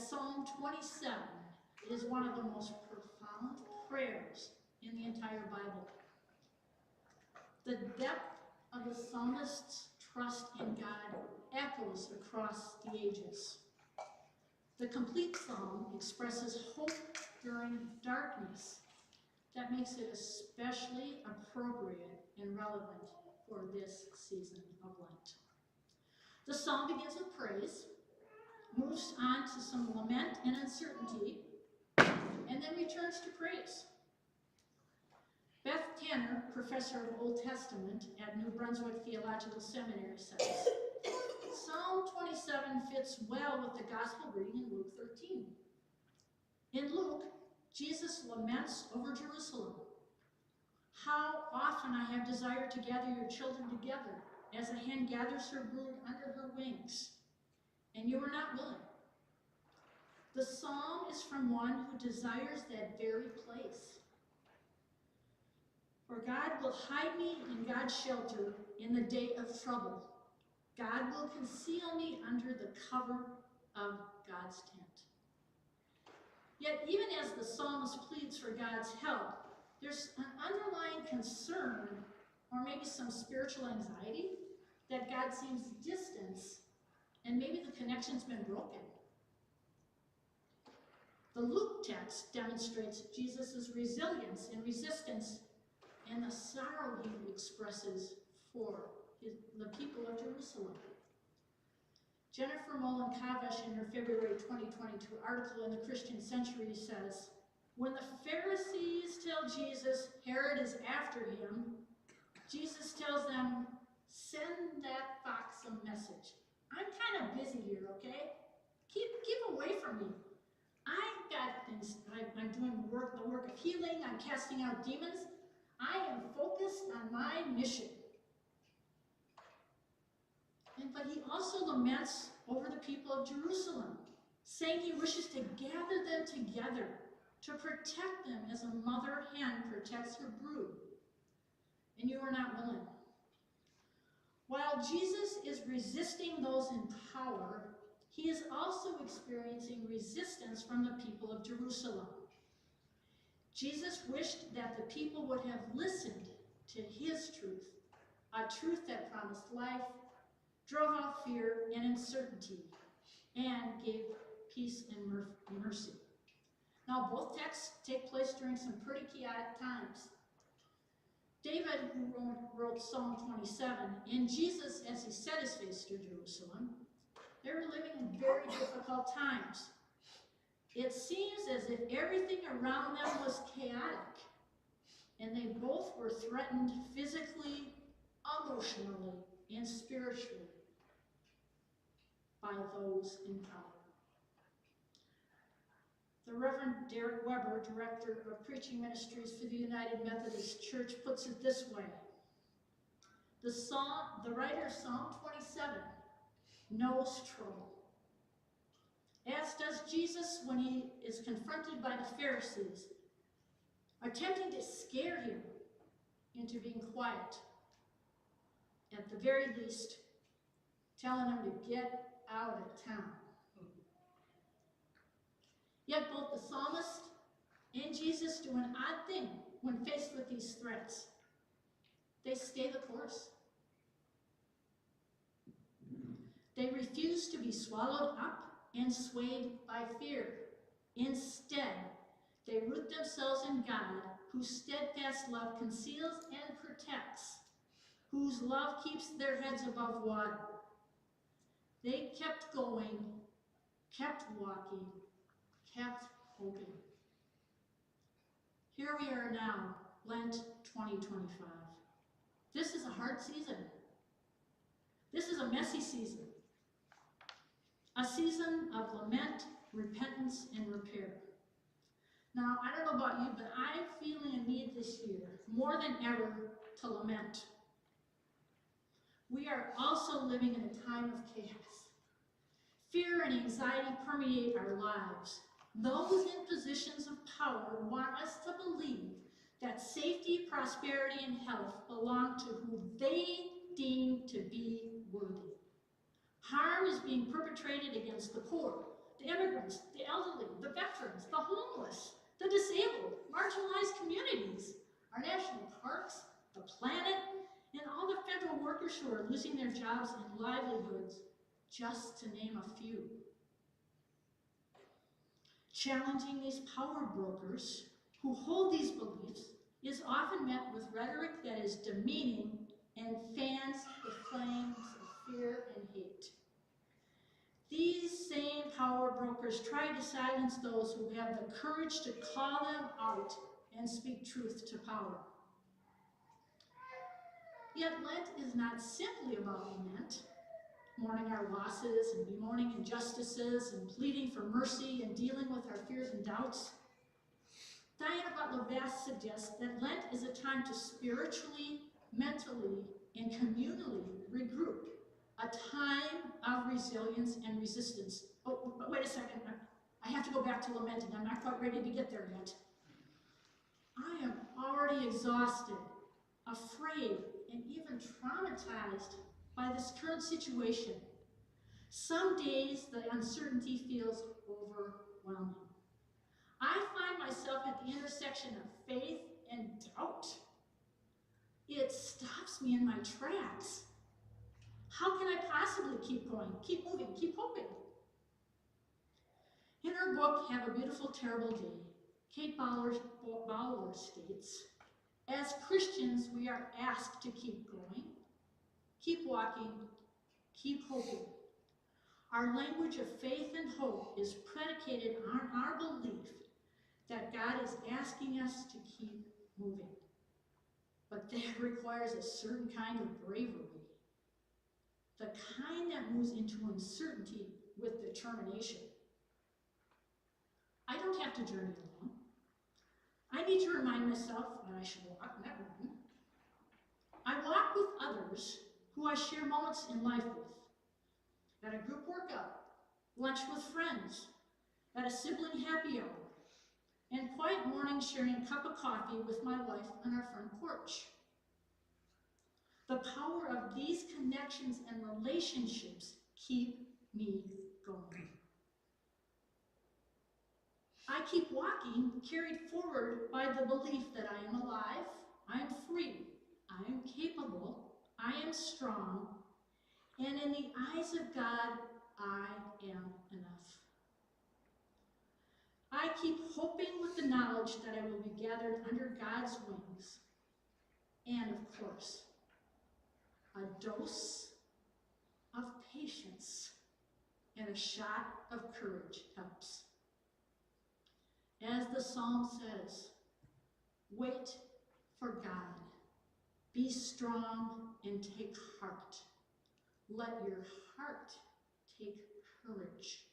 Psalm 27 is one of the most profound prayers in the entire Bible. The depth of the psalmist's trust in God echoes across the ages. The complete psalm expresses hope during darkness that makes it especially appropriate and relevant for this season of Lent. The psalm begins with praise, moves on to some lament and uncertainty, and then returns to praise. Beth Tanner, professor of Old Testament at New Brunswick Theological Seminary, says, Psalm 27 fits well with the gospel reading in Luke 13. In Luke, Jesus laments over Jerusalem. How often I have desired to gather your children together, as a hen gathers her brood under her wings, and you are not willing. The psalm is from one who desires that very place. For God will hide me in God's shelter in the day of trouble. God will conceal me under the cover of God's tent. Yet even as the psalmist pleads for God's help, there's an underlying concern, or maybe some spiritual anxiety, that God seems distant and maybe the connection's been broken. The Luke text demonstrates Jesus' resilience and resistance and the sorrow he expresses for the people of Jerusalem. Jennifer Mullen-Kavesh, in her February 2022 article in the Christian Century, says, when the Pharisees tell Jesus Herod is after him, Jesus tells them, send that fox a message. I'm kind of busy here, okay? Keep away from me. I've got things, I'm doing the work of healing, I'm casting out demons. I am focused on my mission. But he also laments over the people of Jerusalem, saying he wishes to gather them together, to protect them as a mother hen protects her brood. And you are not willing. While Jesus is resisting those in power, he is also experiencing resistance from the people of Jerusalem. Jesus wished that the people would have listened to his truth, a truth that promised life, drove out fear and uncertainty, and gave peace and mercy. Now, both texts take place during some pretty chaotic times. David, who wrote Psalm 27, and Jesus, as he set his face to Jerusalem, they were living in very difficult times. It seems as if everything around them was chaotic, and they both were threatened physically, emotionally, and spiritually by those in power. The Reverend Derek Weber, Director of Preaching Ministries for the United Methodist Church, puts it this way. The writer of Psalm 27 knows trouble, as does Jesus when he is confronted by the Pharisees, attempting to scare him into being quiet. At the very least, telling him to get out of town. Yet both the psalmist and Jesus do an odd thing when faced with these threats. They stay the course. They refuse to be swallowed up and swayed by fear. Instead, they root themselves in God, whose steadfast love conceals and protects, whose love keeps their heads above water. They kept going, kept walking, kept hoping. Here we are now, Lent 2025. This is a hard season. This is a messy season. A season of lament, repentance, and repair. Now, I don't know about you, but I'm feeling a need this year, more than ever, to lament. We are also living in a time of chaos. Fear and anxiety permeate our lives. Those in positions of power want us to believe that safety, prosperity, and health belong to who they deem to be worthy. Harm is being perpetrated against the poor, the immigrants, the elderly, the veterans, the homeless, the disabled, marginalized communities, our national parks, the planet, and all the federal workers who are losing their jobs and livelihoods, just to name a few. Challenging these power brokers who hold these beliefs is often met with rhetoric that is demeaning and fans the flames of fear and hate. These same power brokers try to silence those who have the courage to call them out and speak truth to power. Yet Lent is not simply about lament, mourning our losses and bemoaning injustices and pleading for mercy and dealing with our fears and doubts. Diana Butler-Bass suggests that Lent is a time to spiritually, mentally, and communally regroup, a time of resilience and resistance. Oh, but wait a second. I have to go back to lamenting. I'm not quite ready to get there yet. I am already exhausted, afraid, and even traumatized by this current situation. Some days the uncertainty feels overwhelming. I find myself at the intersection of faith and doubt. It stops me in my tracks. How can I possibly keep going, keep moving, keep hoping? In her book, Have a Beautiful, Terrible Day, Kate Bowler states, as Christians, we are asked to keep going, keep walking, keep hoping. Our language of faith and hope is predicated on our belief that God is asking us to keep moving. But that requires a certain kind of bravery, the kind that moves into uncertainty with determination. I don't have to journey alone. I need to remind myself that I should walk, not run. I walk with others who I share moments in life with, at a group workout, lunch with friends, at a sibling happy hour, and quiet morning sharing a cup of coffee with my wife on our front porch. The power of these connections and relationships keep me going. I keep walking, carried forward by the belief that I am alive, I am free, I am capable, I am strong, and in the eyes of God, I am enough. I keep hoping with the knowledge that I will be gathered under God's wings, and of course, a dose of patience and a shot of courage helps. As the psalm says, wait for God. Be strong and take heart. Let your heart take courage.